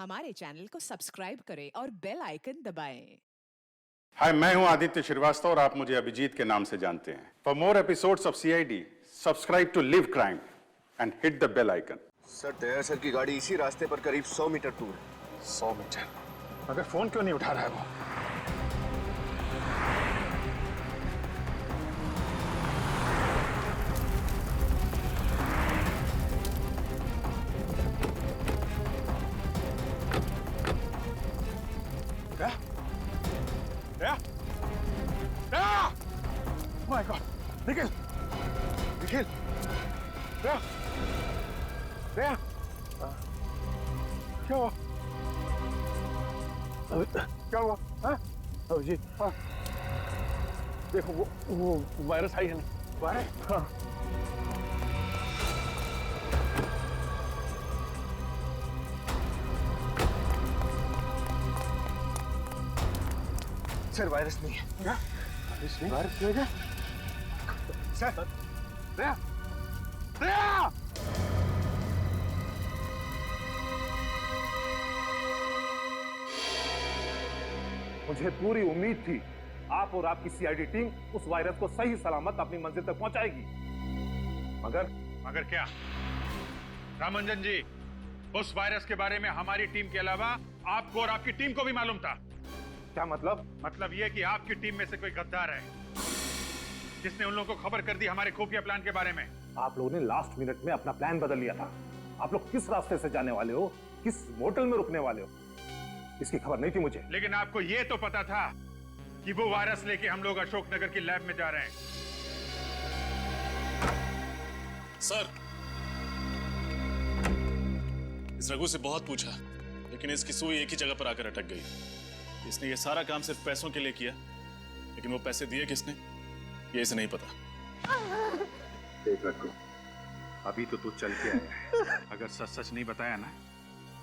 हमारे चैनल को सब्सक्राइब करें और बेल आइकन दबाएं। हाय, मैं हूं आदित्य श्रीवास्तव और आप मुझे अभिजीत के नाम से जानते हैं। For more episodes of CID, subscribe to live crime and hit the bell icon. Sir, Daya sir की गाड़ी इसी रास्ते पर करीब 100 मीटर दूर है। 100 मीटर? अगर फोन क्यों नहीं उठा रहा है वो? दया? दया? दया! Oh my God! Nikhil! Nikhil! दया! दया! क्या हुआ? क्या हुआ? हाँ? अभिजीत, हाँ। देखो वो वायरस आई है ना? वायरस? हाँ। सर, वायरस नहीं है। क्या? वायरस नहीं है? सर! दया! दया! मुझे पूरी उम्मीद थी आप और आपकी सीआईडी टीम उस वायरस को सही सलामत अपनी मंजिल तक पहुंचाएगी, मगर क्या? रामंजन जी, उस वायरस के बारे में हमारी टीम के अलावा आपको और आपकी टीम को भी मालूम था। क्या मतलब? मतलब यह कि आपकी टीम में से कोई गद्दार है जिसने उन लोगों को खबर कर दी हमारे खुफिया प्लान के बारे में। आप लोगों ने लास्ट मिनट में अपना प्लान बदल लिया था। आप लोग किस रास्ते से जाने वाले हो, किस होटल में रुकने वाले हो, इसकी खबर नहीं थी मुझे। लेकिन आपको यह तो पता था कि वो वायरस लेके हम लोग अशोकनगर की लैब में जा रहे हैं। सर, इस रघु से बहुत पूछा, लेकिन इसकी सुई एक ही जगह पर आकर अटक गई। इसने ये सारा काम सिर्फ पैसों के लिए किया, लेकिन वो पैसे दिए किसने, ये इसे नहीं पता। देख रखो, अभी तो तू चल के आया है। अगर सच सच नहीं बताया ना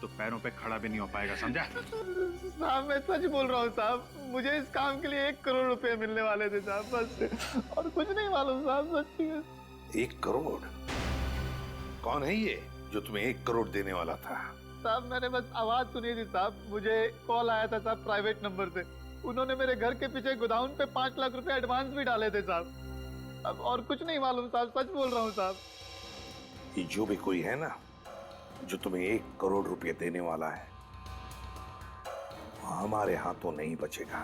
तो पैरों पे खड़ा भी नहीं हो पाएगा, समझा? साहब, मैं सच बोल रहा हूँ साहब। मुझे इस काम के लिए 1 करोड़ रुपए मिलने वाले थे साहब, बस और कुछ नहीं मालूम साहब, सच्ची में। 1 करोड़? कौन है ये जो तुम्हें 1 करोड़ देने वाला था? साहब, मैंने बस आवाज सुनी थी साहब। मुझे कॉल आया था साहब प्राइवेट नंबर से। उन्होंने मेरे घर के पीछे गोदाउन पे 5 लाख रुपए एडवांस भी डाले थे साहब। अब और कुछ नहीं मालूम साहब, सच बोल रहा हूँ साहब। ये जो भी कोई है ना जो तुम्हें 1 करोड़ रुपए देने वाला है, वो हमारे हाथों नहीं बचेगा,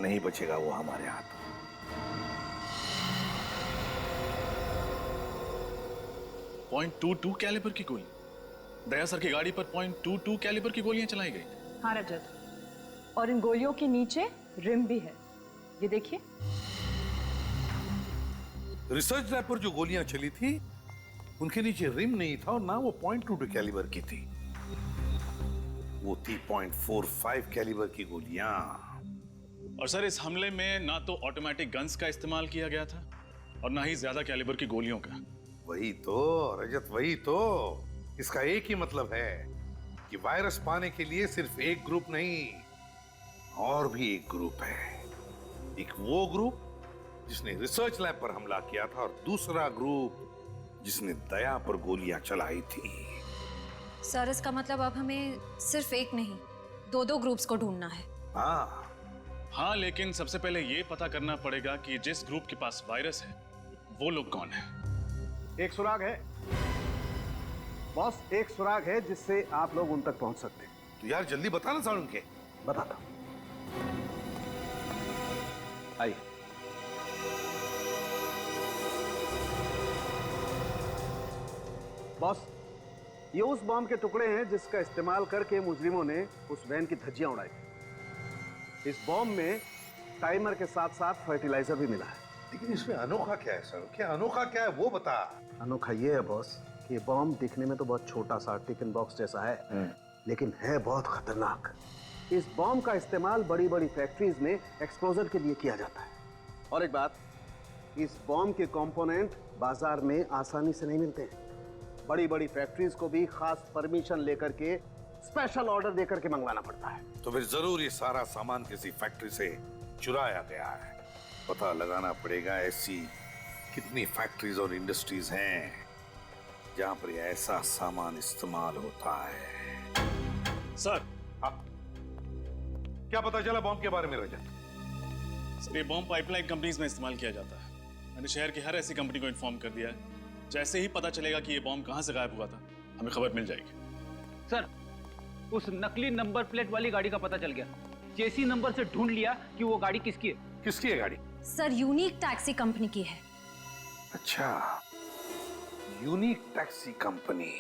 नहीं बचेगा वो हमारे हाथों। .22 कैलिबर की गोली? दया सर की गाड़ी पर .22 कैलिबर की गोलियां चलाई गई? हाँ रजत, और इन गोलियों के नीचे रिम भी है, ये देखिए। रिसर्च लैब पर जो गोलियां चली थी उनके नीचे रिम नहीं था और ना वो .22 कैलिबर की थी, वो थी .45 कैलिबर की गोलियां। और सर, इस हमले में ना तो ऑटोमेटिक गन्स का इस्तेमाल किया गया था और ना ही ज्यादा कैलिबर की गोलियों का। वही तो रजत, वही तो। इसका एक ही मतलब है कि वायरस पाने के लिए सिर्फ एक ग्रुप नहीं, और भी एक ग्रुप है। एक वो ग्रुप जिसने रिसर्च लैब पर हमला किया था और दूसरा ग्रुप जिसने दया पर गोलियां चलाई थी। सर, इसका मतलब अब हमें सिर्फ एक नहीं 2 ग्रुप्स को ढूंढना है। हाँ, लेकिन सबसे पहले ये पता करना पड़ेगा कि जिस ग्रुप के पास वायरस है वो लोग कौन है। एक सुराग है बॉस, एक सुराग है जिससे आप लोग उन तक पहुंच सकते हैं। तो यार जल्दी बताना सारुण के। बताता हूं, आइए। बॉस, ये उस बॉम्ब के टुकड़े हैं जिसका इस्तेमाल करके मुजरिमों ने उस वैन की धज्जियां उड़ाई थी। इस बॉम्ब में टाइमर के साथ साथ फर्टिलाइजर भी मिला है। लेकिन इसमें अनोखा क्या है सर? क्या अनोखा क्या है वो बता। अनोखा ये है बॉस कि बॉम्ब दिखने में तो बहुत छोटा सा टिफिन बॉक्स जैसा है, लेकिन है बहुत खतरनाक। इस बॉम्ब का इस्तेमाल बड़ी बड़ी फैक्ट्रीज में एक्सप्लोजर के लिए किया जाता है। और एक बात, इस बॉम्ब के कंपोनेंट बाजार में आसानी से नहीं मिलते हैं। बड़ी बड़ी फैक्ट्रीज को भी खास परमिशन लेकर के, स्पेशल ऑर्डर देकर के मंगवाना पड़ता है। तो फिर जरूर ये सारा सामान किसी फैक्ट्री से चुराया गया है। पता लगाना पड़ेगा ऐसी कितनी फैक्ट्रीज और इंडस्ट्रीज हैं जहां पर ऐसा सामान इस्तेमाल होता है। सर, क्या पता चला बॉम्ब के बारे में रजत? सर ये बॉम्ब पाइपलाइन कंपनीज में इस्तेमाल किया जाता है। मैंने शहर की हर ऐसी कंपनी को इन्फॉर्म कर दिया है। जैसे ही पता चलेगा कि ये बॉम्ब कहाँ से गायब हुआ था, हमें खबर मिल जाएगी। सर, उस नकली नंबर प्लेट वाली गाड़ी का पता चल गया। चेसी नंबर से ढूंढ लिया कि वो गाड़ी किसकी है। किसकी है गाड़ी? सर, यूनिक टैक्सी कंपनी की है। अच्छा, यूनिक टैक्सी कंपनी।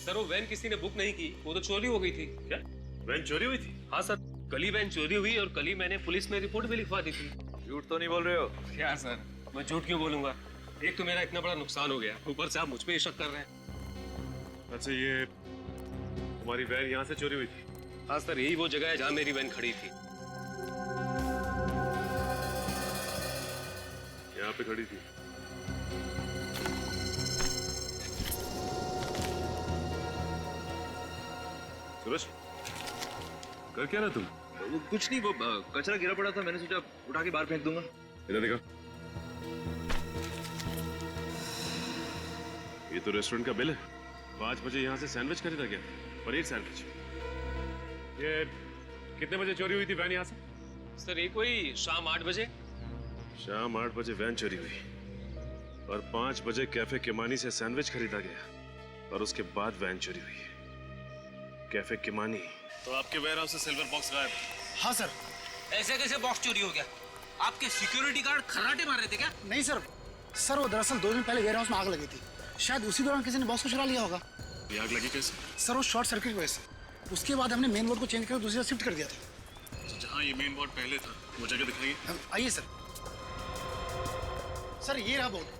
सर वो वैन किसी ने बुक नहीं की, वो तो चोरी हो गई थी। क्या वैन चोरी हुई थी? हाँ सर, कल ही वैन चोरी हुई और कल ही मैंने पुलिस में रिपोर्ट भी लिखवा दी थी। झूठ तो नहीं बोल रहे हो? क्या सर, मैं झूठ क्यों बोलूंगा? एक तो मेरा इतना बड़ा नुकसान हो गया, ऊपर से आप मुझ पे ही शक कर रहे हैं। अच्छा, ये तुम्हारी वैन यहाँ से चोरी हुई थी? हाँ सर, यही वो जगह है जहाँ मेरी वैन खड़ी थी। यहाँ पे खड़ी थी? सूरज, कर क्या रहा तुम? वो कुछ नहीं, वो कचरा गिरा पड़ा था, मैंने सोचा उठा के बाहर फेंक दूंगा। इधर देखो, ये तो रेस्टोरेंट का बिल है। 5 बजे यहाँ से सैंडविच खरीदा गया, पनीर सैंडविच। ये कितने बजे चोरी हुई थी वैन यहाँ से? सर ये कोई शाम 8 बजे। शाम 8 बजे वैन चोरी हुई और 5 बजे कैफे किमानी से सैंडविच खरीदा गया और उसके बाद वैन चोरी हुई। Cafe Kimani. तो आपके वेयर हाउस से सिल्वर बॉक्स गायब? हाँ सर। ऐसे कैसे बॉक्स चोरी हो गया? आपके सिक्योरिटी गार्ड खर्राटे मार रहे थे क्या? नहीं सर, सर वो दरअसल 2 दिन पहले वेयर हाउस में आग लगी थी। शायद उसी दौरान किसी ने बॉक्स को चुरा लिया होगा। ये आग लगी कैसे? सर वो शॉर्ट सर्किट की वजह से। उसके बाद हमने मेन बोर्ड को चेंज कर दूसरी जगह शिफ्ट कर दिया था। जहाँ ये मेन बोर्ड पहले था, वो जगह दिखाइए। आइए सर। सर ये रहा बोर्ड।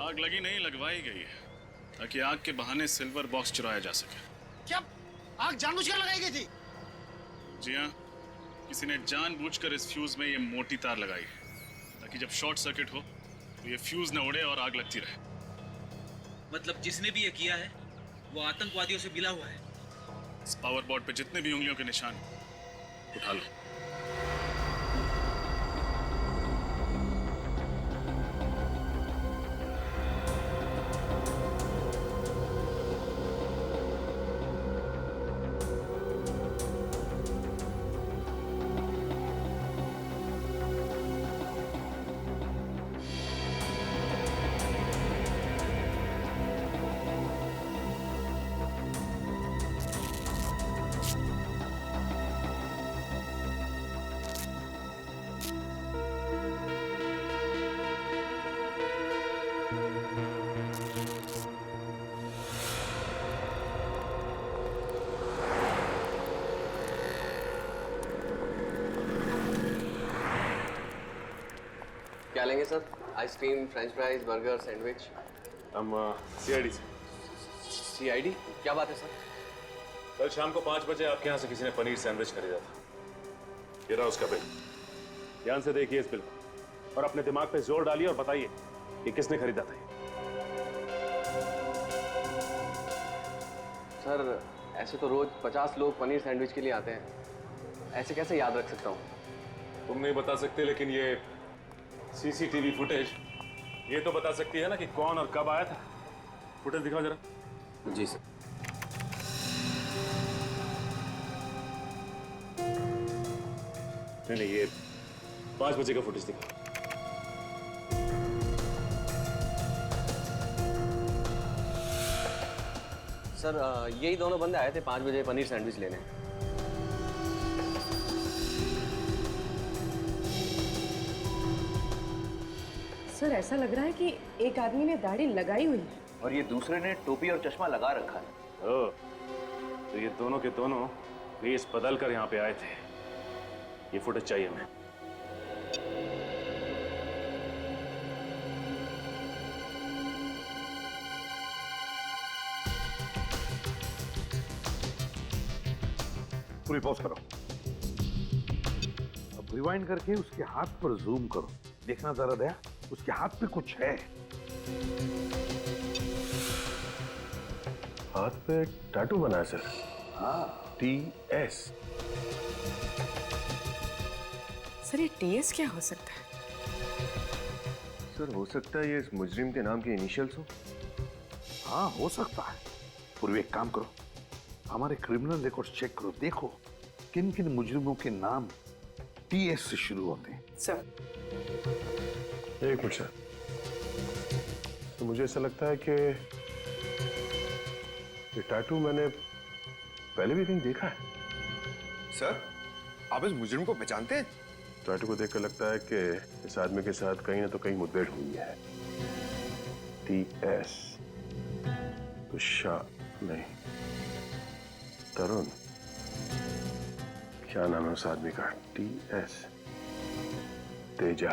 आग लगी नहीं, लगवाई गई है ताकि आग के बहाने सिल्वर बॉक्स चुराया जा सके। क्या आग जानबूझकर लगाई गई थी? जी हाँ, किसी ने जानबूझकर इस फ्यूज में ये मोटी तार लगाई है ताकि जब शॉर्ट सर्किट हो तो ये फ्यूज न उड़े और आग लगती रहे। मतलब जिसने भी ये किया है वो आतंकवादियों से मिला हुआ है। इस पावर बोर्ड पे जितने भी उंगलियों के निशान हैं, उठा लो। क्या लेंगे sir? Ice cream, French fries, burger, sandwich? हम सीआईडी से। सीआईडी? क्या बात है सर? कल शाम को 5 बजे आपके यहाँ से किसी ने पनीर सैंडविच खरीदा था। ये रहा उसका बिल। ध्यान से देखिए इस बिल को और अपने दिमाग पे जोर डालिए और बताइए कि किसने खरीदा था। सर ऐसे तो रोज 50 लोग पनीर सैंडविच के लिए आते हैं, ऐसे कैसे याद रख सकता हूँ? तुम नहीं बता सकते, लेकिन ये सीसीटीवी फुटेज ये तो बता सकती है ना कि कौन और कब आया था। फुटेज दिखाओ जरा। जी सर। नहीं, ये 5 बजे का फुटेज दिखाओ। सर यही दोनों बंदे आए थे 5 बजे पनीर सैंडविच लेने। सर ऐसा लग रहा है कि एक आदमी ने दाढ़ी लगाई हुई है और ये दूसरे ने टोपी और चश्मा लगा रखा है। ओह, तो ये दोनों के दोनों वेश बदल कर यहाँ पे आए थे। ये फुटेज चाहिए हमें। फुल पॉज करो। अब रिवाइंड करके उसके हाथ पर जूम करो। देखना जरा दया, उसके हाथ पे कुछ है। हाथ पे टैटू बना है सर। हाँ, TS। सर ये TS क्या हो सकता है? सर हो सकता है ये इस मुजरिम के नाम के इनिशियल्स हो। हाँ हो सकता है। पूर्व एक काम करो, हमारे क्रिमिनल रिकॉर्ड चेक करो, देखो किन किन मुजरिमों के नाम TS से शुरू होते हैं। सर एक मिनट सर, तो मुझे ऐसा लगता है कि ये टैटू मैंने पहले भी कहीं देखा है। सर आप इस मुजरिम को पहचानते हैं? टैटू को देखकर लगता है कि इस आदमी के साथ कहीं ना तो कहीं मुठभेड़ हुई है। TS तो शाह नहीं, तरुण, क्या नाम है उस आदमी का? TS, तेजा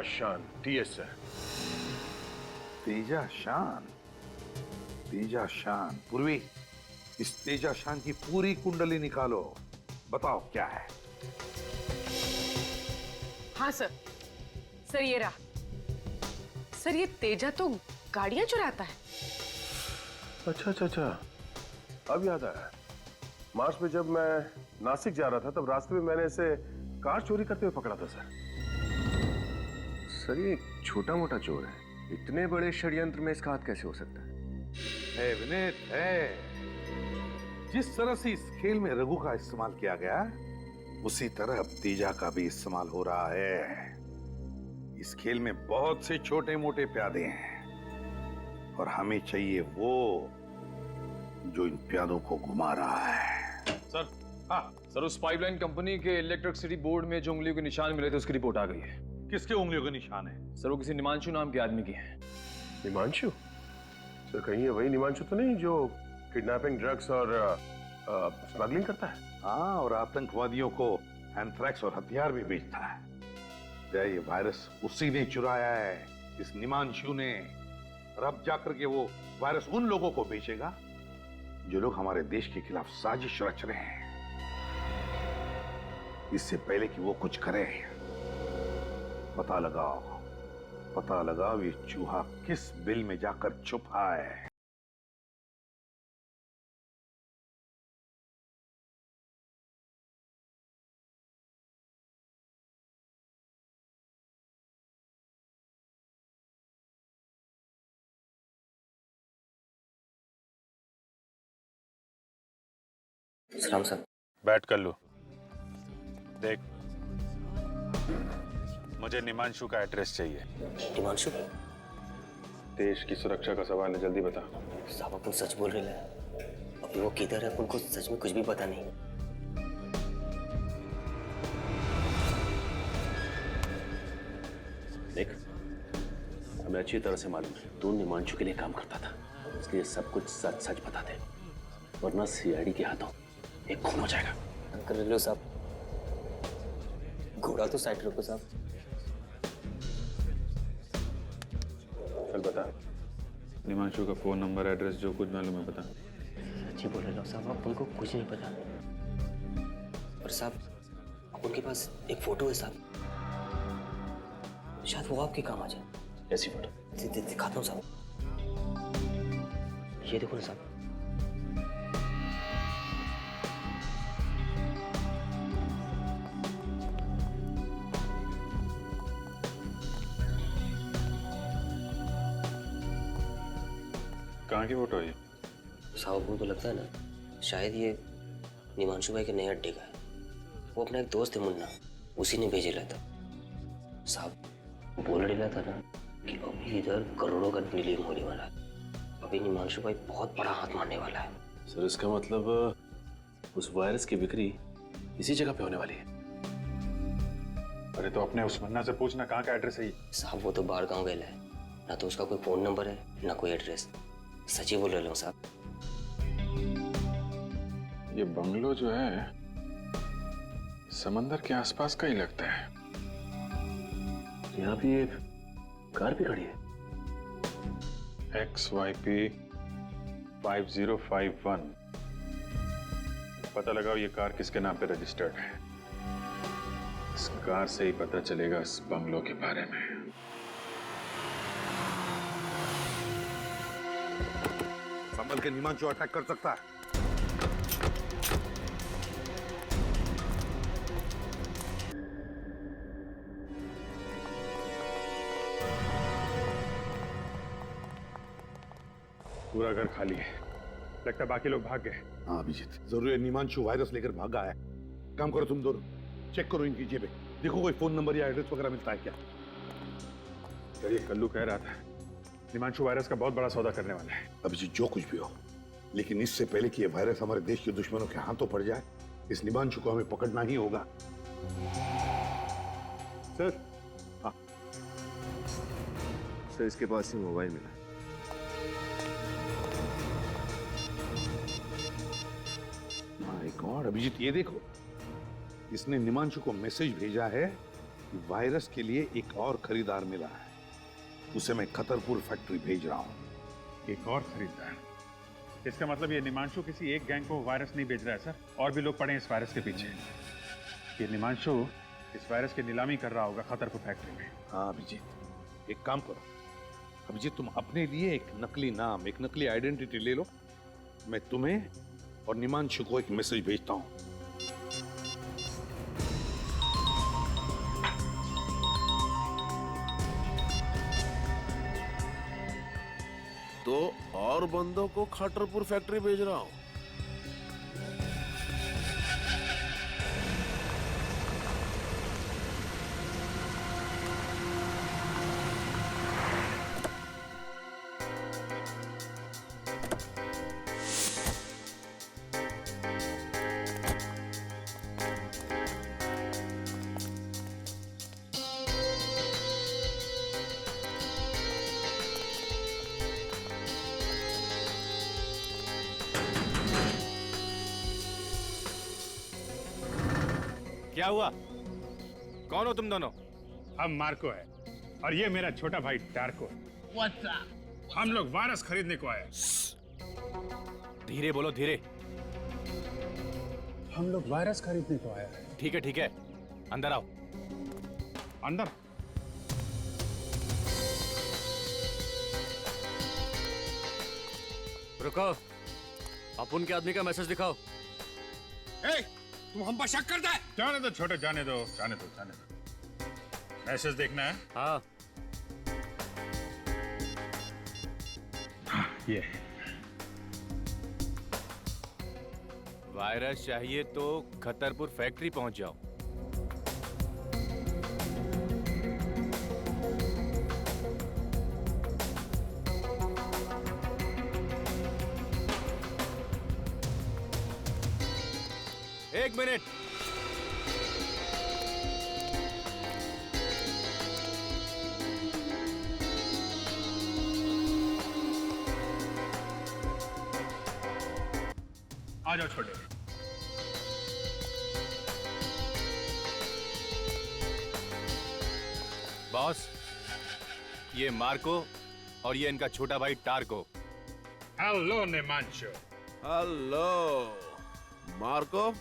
शान। TS sir. तेजा शान, तेजा शान। पूर्वी, इस तेजा शान की पूरी कुंडली निकालो, बताओ क्या है। हाँ सर, सर ये रहा। सर ये तेजा तो गाड़ियां चुराता है। अच्छा, अब याद आया। मार्च में जब मैं नासिक जा रहा था तब रास्ते में मैंने इसे कार चोरी करते हुए पकड़ा था सर। सर ये छोटा मोटा चोर है, इतने बड़े षड्यंत्र में इसका हाथ कैसे हो सकता है? विनीत है। जिस तरह से इस खेल में रघु का इस्तेमाल किया गया, उसी तरह अब तेजा का भी इस्तेमाल हो रहा है। इस खेल में बहुत से छोटे मोटे प्यादे हैं और हमें चाहिए वो जो इन प्यादों को घुमा रहा है। सर, हाँ सर उस पाइपलाइन कंपनी के इलेक्ट्रिसिटी बोर्ड में जो उंगलियों के निशान मिले थे उसकी रिपोर्ट आ गई है। किसके उंगलियों के निशान है? सर वो किसी निमांशु नाम के आदमी की है। निमांशु? सर कहीं ये वही निमांशु तो नहीं जो किडनैपिंग, ड्रग्स और स्मगलिंग करता है? हाँ, और आतंकवादियों को एंथ्रैक्स और हथियार भी बेचता है। ये वायरस उसी ने चुराया है, इस निमांशु ने। और अब जाकर के वो वायरस उन लोगों को बेचेगा जो लोग हमारे देश के खिलाफ साजिश रच रहे हैं। इससे पहले कि वो कुछ करे, पता लगाओ ये चूहा किस बिल में जाकर छुपा है। सलाम सर। बैठ कर लो। देख, मुझे निमांशु का एड्रेस चाहिए। निमांशु? देश की सुरक्षा का सवाल है, जल्दी बता। साहब अपन सच बोल रहे हैं। अभी वो किधर है अपन को सच में कुछ भी पता नहीं। देख, हमें अच्छी तरह से मालूम है तू निमांशु के लिए काम करता था, इसलिए सब कुछ सच सच बता दे, वरना CID के हाथों एक खून हो जाएगा। अंकल लो साहब, घोड़ा तो साइड रखो साहब। चल बता, निमांशु का फोन नंबर, एड्रेस, जो कुछ मालूम है बता। सच्ची बोल रहे हो साहब, आप उनको कुछ नहीं पता। और साहब उनके पास एक फोटो है साहब, शायद वो आपके काम आ जाए। ऐसी फोटो दिखाता हूँ साहब, ये देखो ना साहब। कहाँ की फोटो है ये? साहब को तो लगता है ना, शायद ये निमांशु भाई के नए अड्डे का है। वो अपना एक दोस्त है मुन्ना, उसी ने भेजे था। साहब बोल रहा था ना कि अभी इधर करोड़ों का डीलिंग होने वाला है। अभी निमांशु भाई बहुत बड़ा हाथ मारने वाला है। सर इसका मतलब उस वायरस की बिक्री इसी जगह पे होने वाली है। अरे तो अपने उस मुन्ना से पूछना कहाँ का एड्रेस है ये। साहब वो तो बाहर गाँव गया है, ना तो उसका कोई फोन नंबर है ना कोई एड्रेस। सच्ची बोल रहे हो साहब। ये बंगलो जो है समंदर के आसपास का ही लगता है। यहाँ भी एक कार भी खड़ी है। XYP 5051। पता लगाओ ये कार किसके नाम पे रजिस्टर्ड है। इस कार से ही पता चलेगा इस बंगलों के बारे में। संभल के, निमांशु अटैक कर सकता है। पूरा घर खाली है, लगता है बाकी लोग भाग गए। हाँ अभिजीत, जरूर है निमांशु वायरस लेकर भागा है। काम करो तुम दोनों, चेक करो इनकी जेबें, देखो कोई फोन नंबर या एड्रेस वगैरह मिलता है क्या। सर ये कल्लू कह रहा था निमांशु वायरस का बहुत बड़ा सौदा करने वाला है। अभिजीत जो कुछ भी हो, लेकिन इससे पहले कि ये वायरस हमारे देश के दुश्मनों के हाथों पड़ जाए, इस निमांशु को हमें पकड़ना ही होगा। सर, हाँ सर, इसके पास ही मोबाइल मिला। माय गॉड अभिजीत, ये देखो, इसने निमांशु को मैसेज भेजा है कि वायरस के लिए एक और खरीदार मिला है, उसे मैं खतरपुर फैक्ट्री भेज रहा हूं। एक और खरीदार? इसका मतलब ये निमांशु किसी एक गैंग को वायरस नहीं भेज रहा है सर, और भी लोग पड़े हैं इस वायरस के पीछे। ये निमांशु इस वायरस की नीलामी कर रहा होगा खतरपुर फैक्ट्री में। हाँ अभिजीत, एक काम करो अभिजीत, तुम अपने लिए एक नकली नाम, एक नकली आइडेंटिटी ले लो। मैं तुम्हें और निमांशु को एक मैसेज भेजता हूं। तो और बंदों को खतरपुर फैक्ट्री भेज रहा हूं। क्या हुआ? कौन हो तुम दोनों? हम मार्को है और ये मेरा छोटा भाई टार्को है। हम लोग वायरस खरीदने को आए। धीरे बोलो, धीरे। हम लोग वायरस खरीदने को आए। ठीक है ठीक है, अंदर आओ। अंदर? रुको, अपुन के आदमी का मैसेज दिखाओ। तुम हम पर शक करता है? जाने दो छोटे, जाने दो, जाने दो, जाने दो। मैसेज देखना है? हाँ। ये वायरस चाहिए तो खतरपुर फैक्ट्री पहुंच जाओ। एक मिनट। आ जाओ छोटे। बॉस, ये मार्को और ये इनका छोटा भाई टार्को। हेलो निमांशु। हेलो मार्को,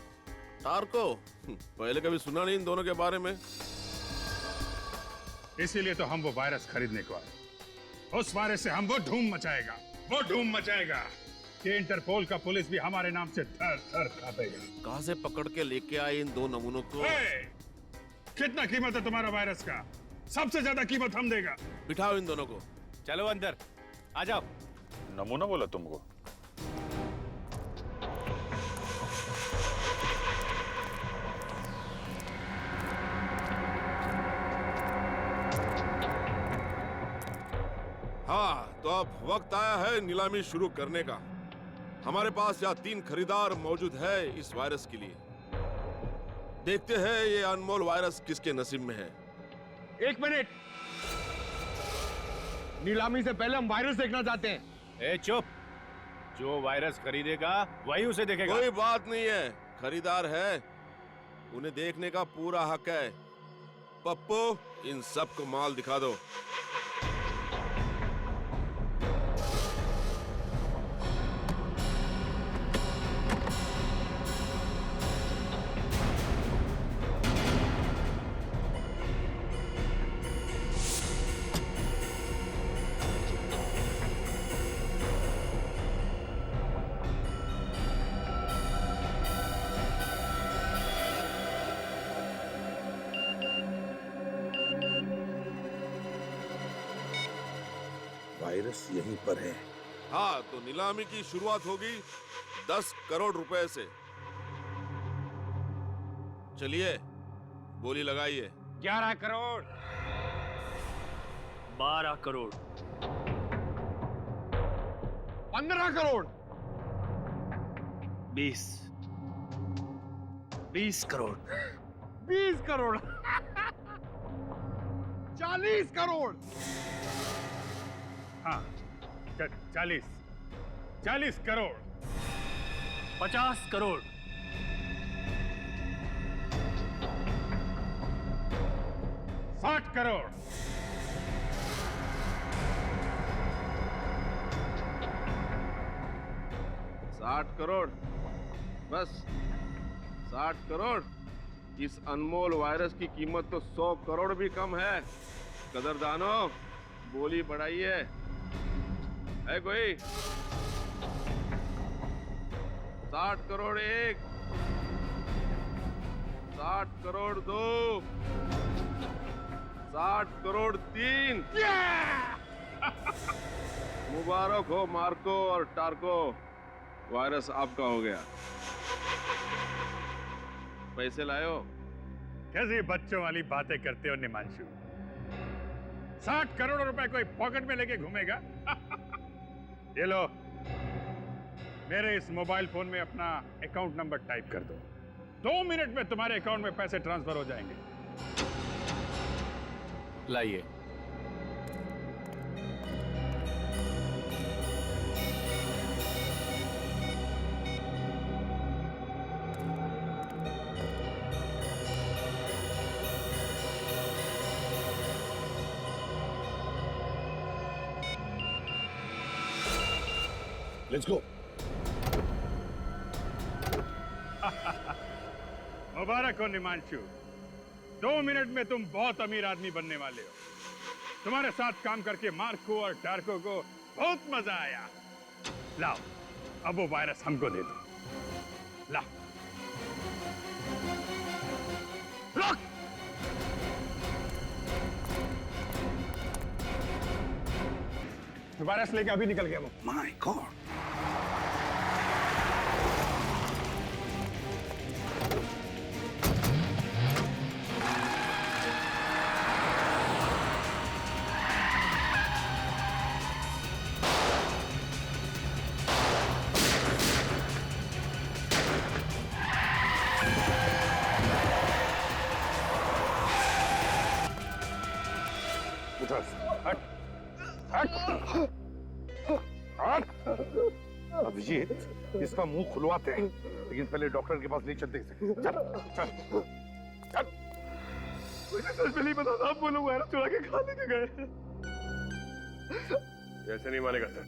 टार्को, पहले कभी सुना नहीं इन दोनों के बारे में। इसीलिए तो हम वो वायरस खरीदने को आए। उस वायरस से हम वो धूम मचाएगा, वो धूम मचाएगा कि इंटरपोल का पुलिस भी हमारे नाम से थर थर कांपेगा। कहां से पकड़ के लेके आए इन दो नमूनों को? कितना कीमत है तुम्हारा वायरस का? सबसे ज्यादा कीमत हम देगा। बिठाओ इन दोनों को। चलो अंदर, आ जाओ। नमूना बोला तुमको? हाँ, तो अब वक्त आया है नीलामी शुरू करने का। हमारे पास यहाँ 3 खरीदार मौजूद है इस वायरस के लिए। देखते हैं ये अनमोल वायरस किसके नसीब में है। एक मिनट, नीलामी से पहले हम वायरस देखना चाहते हैं। ए चुप, जो वायरस खरीदेगा वही उसे देखेगा। कोई बात नहीं है, खरीदार है, उन्हें देखने का पूरा हक है। पप्पू, इन सबको माल दिखा दो। वायरस यहीं पर है। हाँ, तो नीलामी की शुरुआत होगी 10 करोड़ रुपए से। चलिए, बोली लगाइए। 11 करोड़, 12 करोड़, 15 करोड़, 20 करोड़, 20 करोड़, 40 करोड़। हाँ, 40 करोड़, 50 करोड़, 60 करोड़, 60 करोड़, बस 60 करोड़। इस अनमोल वायरस की कीमत तो 100 करोड़ भी कम है। कदरदानों, बोली बढ़ाइए। है कोई? 60 करोड़ 1, 60 करोड़ 2, 60 करोड़ 3। मुबारक हो मार्को और टार्को, वायरस आपका हो गया। पैसे लायो? कैसी बच्चों वाली बातें करते हो निमांशु? 60 करोड़ रुपए कोई पॉकेट में लेके घूमेगा? ये लो, मेरे इस मोबाइल फोन में अपना अकाउंट नंबर टाइप कर दो। 2 मिनट में तुम्हारे अकाउंट में पैसे ट्रांसफर हो जाएंगे। लाइए। Let's go. मुबारक हो निमांशु, 2 मिनट में तुम बहुत अमीर आदमी बनने वाले हो। तुम्हारे साथ काम करके मार्को और टार्को को बहुत मजा आया। लाओ, अब वो वायरस हमको दे दो। लाओ। रख। वायरस लेके अभी निकल गया वो। My God. अभिजीत, इसका मुंह खुलवाते हैं, लेकिन पहले डॉक्टर के पास ले चलते हैं। चल चल चल। मुझे सच में नहीं पता था, आप वो लोग वायरस चुरा के खा लेके गए। ऐसे नहीं मानेगा सर,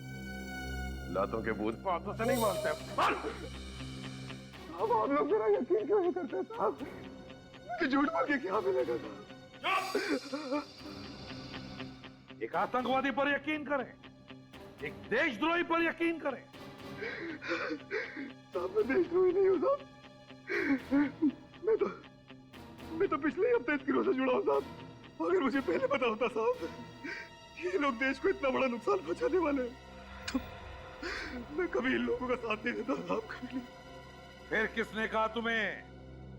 लातों के भूत बातों से नहीं मानते। अब आप लोग मेरा यकीन क्यों नहीं करते साहब? मुझे झूठ बोल के क्या मिलेगा साहब? एक आतंकवादी पर यकीन करें, एक देशद्रोही पर यकीन करें। साहब मैं देशद्रोही नहीं हूँ साहब। मैं तो पिछले हफ्ते इस गिरोह से जुड़ा हूँ साहब। अगर मुझे पहले पता होता साहब ये लोग देश को इतना बड़ा नुकसान पहुंचाने वाले हैं, तो मैं कभी इन लोगों का साथ नहीं देता साहब, कभी नहीं। फिर किसने कहा तुम्हें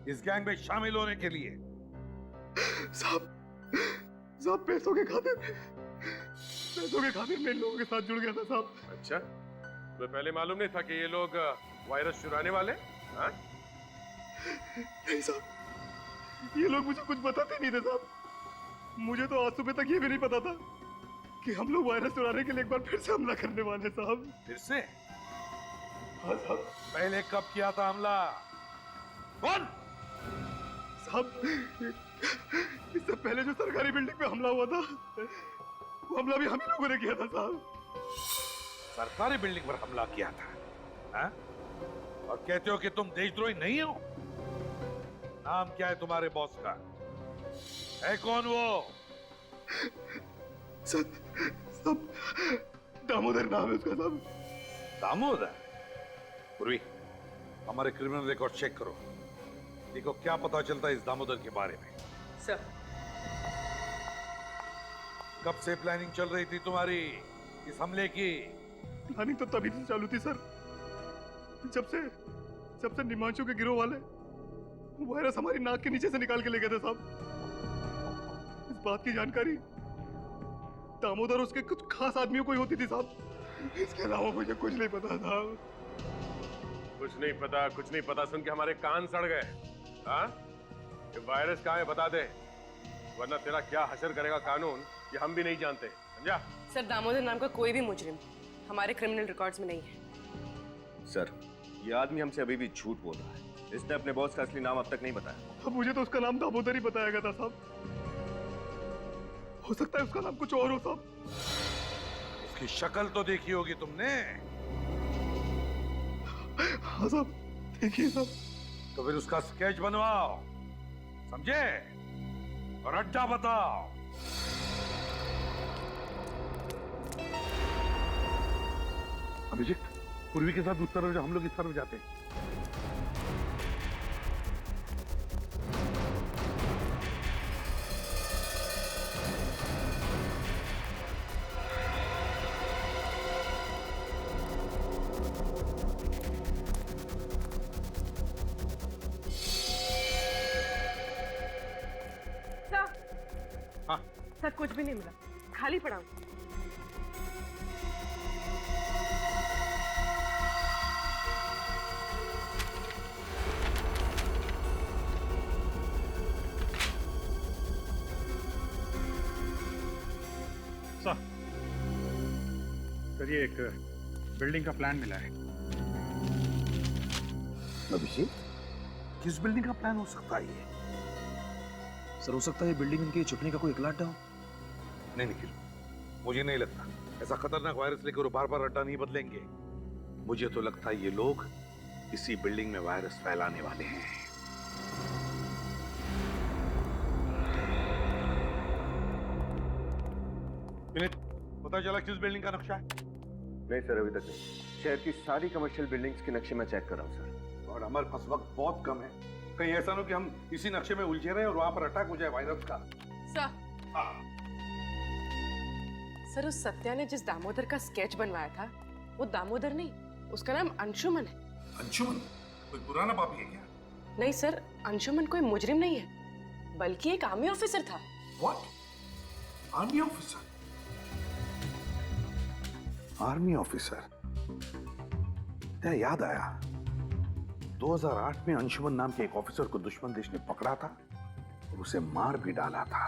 इस गैंग में शामिल होने के लिए? साहब पैसों के खातिर मैं इन लोगों के साथ जुड़ गया था साहब। अच्छा, तो पहले मालूम नहीं था कि ये लोग वायरस चुराने वाले? हाँ? नहीं साहब, ये लोग मुझे कुछ बताते नहीं थे साहब। मुझे तो आज सुबह तक ये भी नहीं पता था कि हम लोग वायरस चुराने के लिए एक बार फिर से हमला करने वाले साहब। फिर से? हाँ साहब। पहले कब किया था हमला? कौन? साहब इससे पहले जो सरकारी बिल्डिंग पे हमला हुआ था, वो हमला भी हम ही लोगों ने किया था साहब। सरकारी बिल्डिंग पर हमला किया था? हाँ? और कहते हो कि तुम देशद्रोही नहीं हो? नाम क्या है तुम्हारे बॉस का? है कौन वो? सब दामोदर नाम है उसका साहब। दामोदर? पूर्वी, हमारे क्रिमिनल रिकॉर्ड चेक करो, देखो क्या पता चलता है इस दामोदर के बारे में। सर। कब से प्लानिंग चल रही थी तुम्हारी? इस हमले की? प्लानिंग तो तभी से चालू थी सर, जब से निमांशु के गिरोह वाले वायरस हमारी नाक के नीचे से निकाल के ले गए थे साहब। इस बात की जानकारी दामोदर उसके कुछ खास आदमियों को ही होती थी साहब। इसके अलावा मुझे कुछ नहीं पता था। कुछ नहीं पता सुन के हमारे कान सड़ गए। हाँ, ये वायरस कहाँ है बता दे, वरना तेरा क्या हशर करेगा कानून ये हम भी नहीं जानते, समझा? सर, दामोदर नाम का कोई भी मुजरिम हमारे क्रिमिनल रिकॉर्ड्स में नहीं है। सर, ये आदमी हमसे अभी भी झूठ बोल रहा है। इसने अपने बॉस का असली नाम अब तक नहीं बताया। अब मुझे तो उसका नाम दामोदर ही बताया गया था साहब। हो सकता है उसका नाम कुछ और हो साहब। उसकी शक्ल तो देखी होगी तुमने? हाँ साहब, देखिए साहब। तो फिर उसका स्केच बनवाओ, समझे? और अड्डा बताओ। अभिजीत, पूर्वी के साथ उस तरफ जो हम लोग इस तरफ जाते हैं। हाँ। सर, कुछ भी नहीं मिला, खाली पड़ा हूं। सर, ये एक बिल्डिंग का प्लान मिला है। अभिषेक, किस बिल्डिंग का प्लान हो सकता है ये? सर, हो सकता है ये बिल्डिंग इनके छुपने का कोई इकला अड्डा हो। नहीं निखिल, मुझे नहीं लगता ऐसा खतरनाक वायरस लेकर वो बार बार अड्डा नहीं बदलेंगे। मुझे तो लगता है ये लोग इसी बिल्डिंग में वायरस फैलाने वाले हैं। पता चला किस बिल्डिंग का नक्शा है? नहीं सर, अभी तक नहीं। शहर की सारी कमर्शियल बिल्डिंग्स के नक्शे मैं चेक कर रहा हूँ सर। और हमारे पास वक्त बहुत कम है, कहीं ऐसा ना हो कि हम इसी नक्शे में उलझे रहे और वहां पर अटैक हो जाए वायरस का। सर, उस सत्या ने जिस दामोदर का स्केच बनवाया था वो दामोदर नहीं, उसका नाम अंशुमन है। अंशुमन? कोई पुराना पापी है क्या? नहीं सर, अंशुमन कोई मुजरिम नहीं है, बल्कि एक आर्मी ऑफिसर था। What? Army officer? Army officer? क्या याद आया, 2008 में अंशुमन नाम के एक ऑफिसर को दुश्मन देश ने पकड़ा था और उसे मार भी डाला था।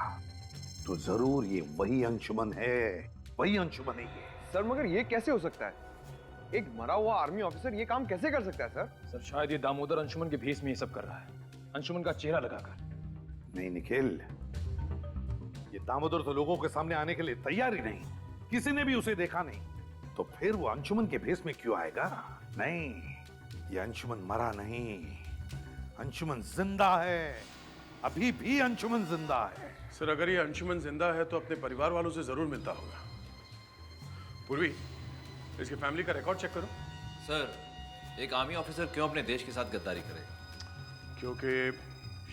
तो जरूर ये वही अंशुमन है, वही अंशुमन है ये। सर, मगर ये कैसे हो सकता है? एक मरा हुआ आर्मी ऑफिसर ये काम कैसे कर सकता है सर? सर, शायद ये दामोदर अंशुमन के भेष में ये सब कर रहा है, अंशुमन का चेहरा लगाकर। नहीं निखिल, ये दामोदर तो लोगों के सामने आने के लिए तैयार ही नहीं, किसी ने भी उसे देखा नहीं, तो फिर वो अंशुमन के भेष में क्यों आएगा? नहीं, ये अंशुमन मरा नहीं, अंशुमन जिंदा है, अभी भी अंशुमन जिंदा है। सर, अगर ये अंशुमन जिंदा है तो अपने परिवार वालों से जरूर मिलता होगा। पूर्वी, इसकी फैमिली का रिकॉर्ड चेक करो। सर, एक आर्मी ऑफिसर क्यों अपने देश के साथ गद्दारी करे? क्योंकि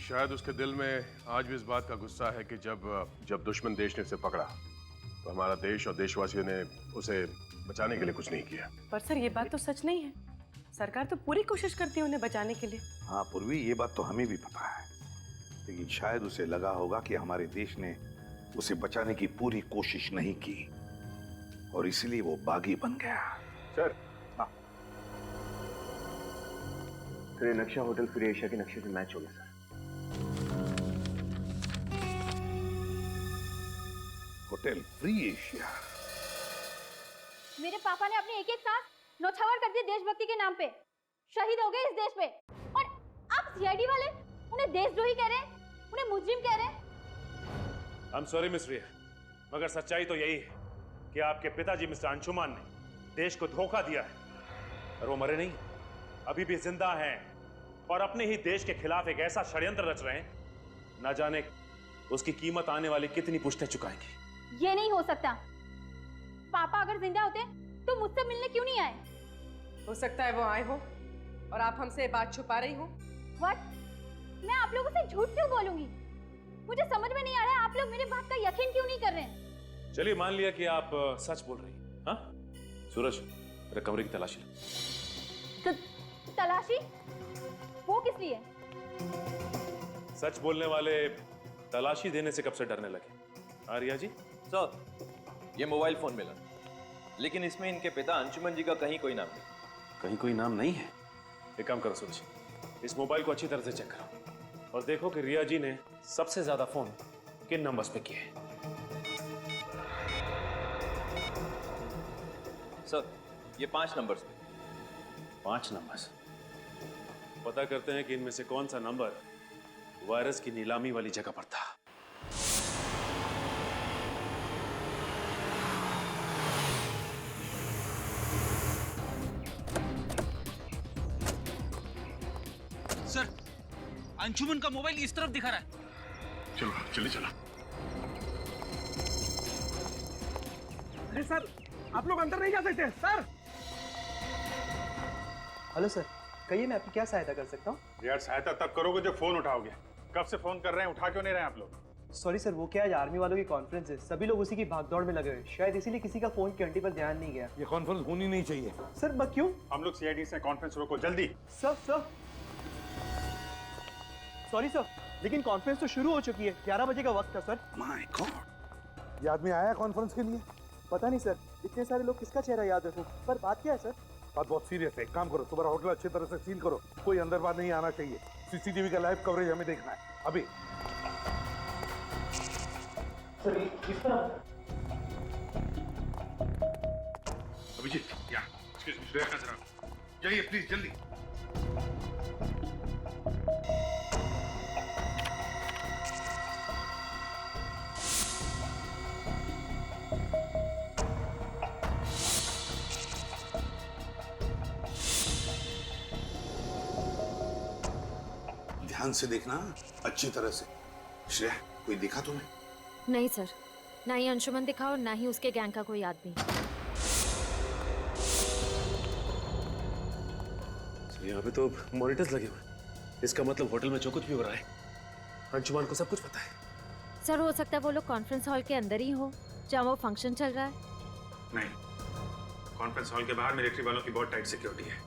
शायद उसके दिल में आज भी इस बात का गुस्सा है कि जब दुश्मन देश ने उसे पकड़ा तो हमारा देश और देशवासियों ने उसे बचाने के लिए कुछ नहीं किया। पर सर, ये बात तो सच नहीं है, सरकार तो पूरी कोशिश करती है उन्हें बचाने के लिए। हाँ पूर्वी, ये बात तो हमें भी पता है, लेकिन शायद उसे लगा होगा कि हमारे देश ने उसे बचाने की पूरी कोशिश नहीं की और इसलिए वो बागी बन गया। सर, हाँ सर, ये नक्शा होटल फ्री एशिया के नक्शे से मैच हो गया सर। Hotel free Asia? मेरे पापा ने अपने एक एक सांस नौछावर कर दिए देशभक्ति के नाम पे, शहीद हो गए इस देश पे, और आप सीआईडी वाले उन्हें देशद्रोही कह रहे हैं, उन्हें मुजरिम कह रहे हैं। I'm sorry मिस रिया, मगर सच्चाई तो यही है कि आपके पिताजी मिस्टर अंशुमान ने देश को धोखा दिया है और वो मरे नहीं, अभी भी जिंदा हैं और अपने ही देश के खिलाफ एक ऐसा षड्यंत्र रच रहे हैं, ना जाने उसकी कीमत आने वाली कितनी पुश्तें चुकाएंगी। ये नहीं हो सकता, पापा अगर जिंदा होते तो मुझसे मिलने क्यों नहीं आए? हो सकता है वो आए हो और आप हमसे बात छुपा रही हो। What? मैं आप लोगों से झूठ क्यों बोलूंगी? मुझे समझ में नहीं आ रहा है आप लोग मेरी बात का यकीन क्यों नहीं कर रहे हैं? चलिए मान लिया कि आप सच बोल रही हैं, हाँ सूरज, मेरे कमरे की तलाशी लो। तलाशी? वो किस लिए? सच बोलने वाले तलाशी देने से कब से डरने लगे? आर्या जी? सर, ये मोबाइल फोन मिला, लेकिन इसमें इनके पिता अंशुमन जी का कहीं कोई नाम नहीं। कहीं कोई नाम नहीं है? एक काम करो सूरज, इस मोबाइल को अच्छी तरह से चेक करो और देखो कि रिया जी ने सबसे ज्यादा फोन किन नंबर्स पे किए हैं। सर, ये 5 नंबर्स पे। 5 नंबर्स? पता करते हैं कि इनमें से कौन सा नंबर वायरस की नीलामी वाली जगह पर था। सर, अंशुमन का मोबाइल इस तरफ दिखा रहा है। चलो चलिए चलो। अरे सर, आप लोग अंदर नहीं जा सकते सर। हेलो सर, कहिए मैं आपकी क्या सहायता कर सकता हूँ? यार सहायता तब करोगे जब फोन उठाओगे। कब से फोन कर रहे हैं, उठा क्यों नहीं रहे आप लोग? सॉरी सर, वो क्या आज आर्मी वालों की कॉन्फ्रेंस है, सभी लोग उसी की भागदौड़ में लगे हुए, शायद इसीलिए किसी का फोन की घंटी पर ध्यान नहीं गया। ये कॉन्फ्रेंस होनी नहीं चाहिए। सर मैं क्यों? हम लोग सीआईडी से कॉन्फ्रेंस रोको जल्दी। सर सॉरी सर, लेकिन कॉन्फ्रेंस तो शुरू हो चुकी है, 11 बजे का वक्त था सर। माय गॉड, ये आदमी आया कॉन्फ्रेंस के लिए? पता नहीं सर, इतने सारे लोग किसका चेहरा याद रखूं, पर बात क्या है सर? बात बहुत सीरियस है। एक काम करो, तुम्हारा होटल अच्छी तरह से सील करो, कोई अंदर बाहर नहीं आना चाहिए। सीसीटीवी का लाइव कवरेज हमें देखना है अभी। सर इस तरह। अभिजीत, यहाँ एक्सक्यूज मी, श्रेया नजर आओ। जाइए प्लीज जल्दी। ध्यान से देखना, अच्छी तरह से। श्रेया, कोई दिखा तुम्हें? नहीं सर, ना ही अंशुमन दिखा और ना ही उसके गैंग का कोई आदमी। यहाँ पे तो मॉनिटर्स लगे हुए, इसका मतलब होटल में जो कुछ भी हो रहा है अंशुमान को सब कुछ पता है। सर हो सकता है वो लोग कॉन्फ्रेंस हॉल के अंदर ही हो जहाँ वो फंक्शन चल रहा है। नहीं, कॉन्फ्रेंस हॉल के बाहर मिलिट्री वालों की बहुत टाइट सिक्योरिटी है,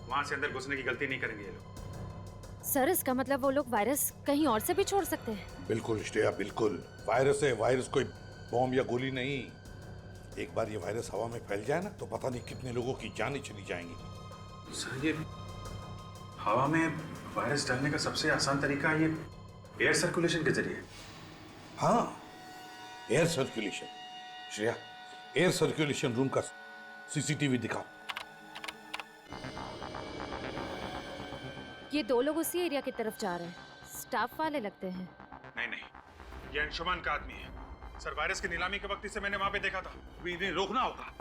वहां से अंदर घुसने की गलती नहीं करेंगे ये लोग। सर इसका मतलब वो लोग वायरस कहीं और से भी छोड़ सकते हैं। बिल्कुल श्रेया, बिल्कुल। वायरस है, वायरस कोई बॉम्ब या गोली नहीं। एक बार ये वायरस हवा में फैल जाए ना तो पता नहीं कितने लोगों की जानें चली जाएंगी। सर ये हवा में वायरस डालने का सबसे आसान तरीका ये एयर सर्कुलेशन के जरिए। हाँ, air circulation. Shreya, air circulation room का सीसीटीवी दिखाओ। ये 2 लोग उसी एरिया की तरफ जा रहे हैं, स्टाफ वाले लगते हैं। नहीं नहीं, ये अंशुमान का आदमी है। सर वायरस की नीलामी के वक्त इसे मैंने वहां पे देखा था, अभी इन्हें रोकना होगा।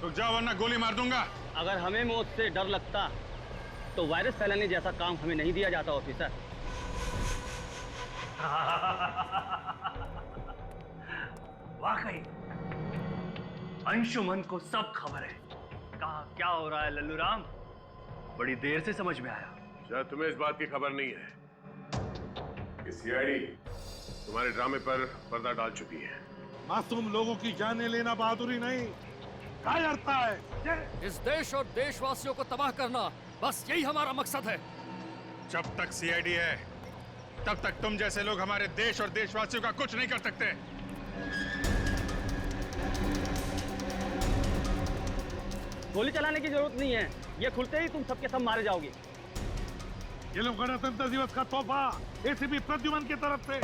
रुक जाओ वरना गोली मार दूंगा। अगर हमें मौत से डर लगता तो वायरस फैलाने जैसा काम हमें नहीं दिया जाता ऑफिसर। वाकई अंशुमन को सब खबर है, कहा क्या हो रहा है लल्लू राम, बड़ी देर से समझ में आया। शायद तुम्हें इस बात की खबर नहीं है कि सीआईडी तुम्हारे ड्रामे पर पर्दा डाल चुकी है। मासूम लोगों की जानें लेना बहादुरी नहीं, कायरता है। इस देश और देशवासियों को तबाह करना, बस यही हमारा मकसद है। जब तक सीआईडी है तब तक तुम जैसे लोग हमारे देश और देशवासियों का कुछ नहीं कर सकते। गोली चलाने की जरूरत नहीं है, ये खुलते ही तुम सबके सब मारे जाओगे। ये लोग गणतंत्र दिवस का तोहफा एसीपी प्रद्युमन की तरफ से।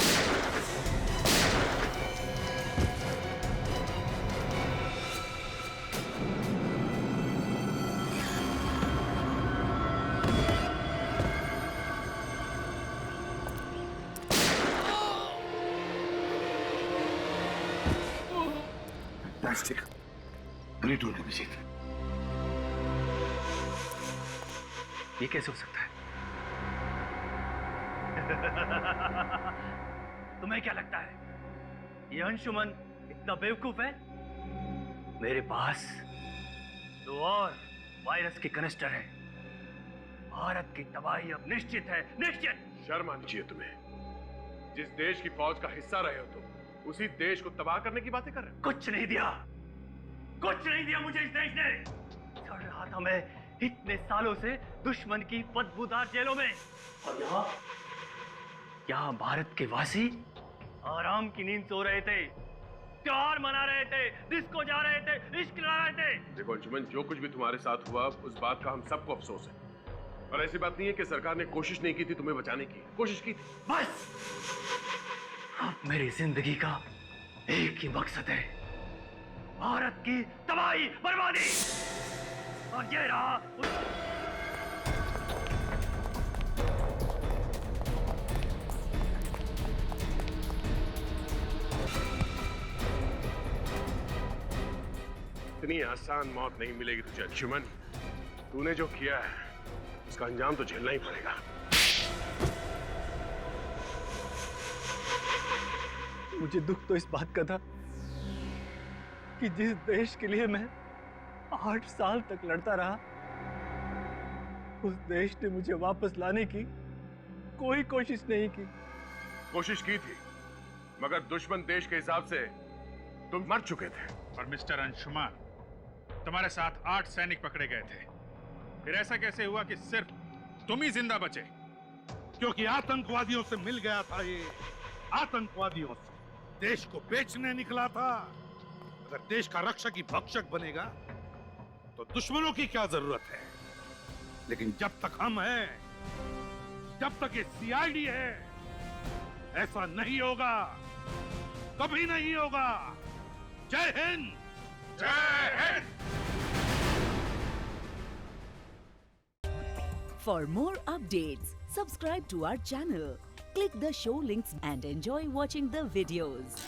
Fantastic. Great work, Abhijit. ये कैसे हो सकता है? तुम्हें क्या लगता है ये अंशुमन इतना बेवकूफ है? मेरे पास 2 और वायरस के कनिस्टर हैं। भारत की तबाही अब निश्चित है, निश्चित। शर्म आनी चाहिए तुम्हें। जिस देश की फौज का हिस्सा रहे हो तुम, उसी देश को तबाह करने की बातें कर रहे हो। कुछ नहीं दिया, कुछ नहीं दिया मुझे इस देश ने। चढ़ रहा था मैं इतने सालों से दुश्मन की बदबूदार जेलों में, और यहाँ भारत के वासी आराम की नींद सो रहे थे, त्योहार मना रहे थे, डिस्को जा रहे थे, इश्क ला रहे थे। देखो अंशुमन, जो कुछ भी तुम्हारे साथ हुआ उस बात का हम सबको अफसोस है, और ऐसी बात नहीं है कि सरकार ने कोशिश नहीं की थी तुम्हें बचाने की। कोशिश की थी। बस अब मेरी जिंदगी का एक ही मकसद है, भारत की तबाही, बर्बादी। और ये रहा इतनी आसान मौत नहीं मिलेगी तुझे अंशुमन। तूने जो किया है उसका अंजाम तो झेलना ही पड़ेगा। मुझे दुख तो इस बात का था कि जिस देश के लिए मैं 8 साल तक लड़ता रहा, उस देश ने मुझे वापस लाने की कोई कोशिश नहीं की। कोशिश की थी, मगर दुश्मन देश के हिसाब से तुम मर चुके थे। और मिस्टर अंशुमान, तुम्हारे साथ 8 सैनिक पकड़े गए थे, फिर ऐसा कैसे हुआ कि सिर्फ तुम ही जिंदा बचे? क्योंकि आतंकवादियों से मिल गया था। ये आतंकवादियों से देश को बेचने निकला था। अगर देश का रक्षक ही भक्षक बनेगा तो दुश्मनों की क्या जरूरत है? लेकिन जब तक हम हैं, जब तक ये सीआईडी है, ऐसा नहीं होगा, कभी नहीं होगा। जय हिंद, जय Hind. For more updates, subscribe to our channel, click the show links and enjoy watching the videos.